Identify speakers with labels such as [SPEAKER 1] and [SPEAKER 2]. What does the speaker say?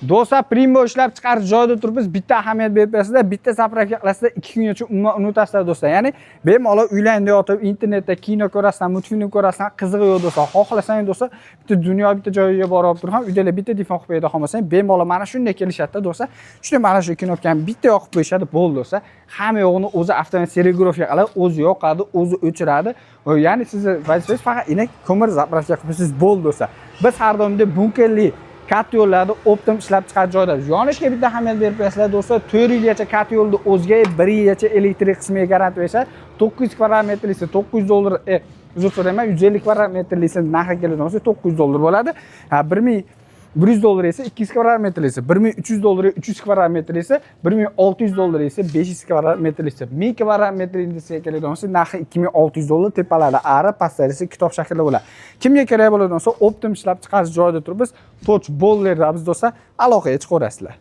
[SPEAKER 1] Do'stlar, Primo ishlab chiqarish joyida turibmiz. Bitta ahamiyat berib bersizlar, bitta zapravka qilasizlar, 2 kungacha umuman unutasizlar do'stlar. Ya'ni bemalol uylarda yotib, internetda kino ko'rasizlar, multfilm ko'rasizlar, qizig'i yo'q do'stlar. Xohlasangiz do'stlar, bitta dunyo bitta joyiga borib turib ham uydalar bitta telefon qilib qo'yadi olmasangiz, bemalol mana shunday kelishadi do'stlar. Shunday mana shu knopkani bitta yoqib qo'yishadi, bo'ldi do'stlar. Hamma yo'g'ini o'zi avtomatik serigrafika qiladi, o'zi yoqadi, o'zi o'chiradi. Ya'ni sizni vazifangiz faqat ko'mir zapravka qilsangiz bo'ldi do'stlar. Biz har doimda bunkerli kat yo'llarda optim ishlab chiqarish joyda. Yonishga bitta ahamiyat berib bersizlar do'stlar. 4 yilgacha kat yo'lni o'zga, 1 yilgacha elektrik qismiga garantiya berishadi. 900 kvadrat metrli esa $900, uzr so'rayman, 150 kvadrat metrli esa narxi keladigan bo'lsa $900 bo'ladi. $1100 esa 200 kvadrat metr esa, $1300 300 kvadrat metr esa, $1600 esa 500 kvadrat metr esa, 1000 kvadrat metr esa keladigan bo'lsa narxi $2600 tepalarda ari, pastlari esa kitob shaklida bo'ladi. Kimga kerak bo'ladigan bo'lsa, optim ishlab chiqarish joyida turib biz toch bollerda biz do'stlar aloqaga chiqaverasizlar.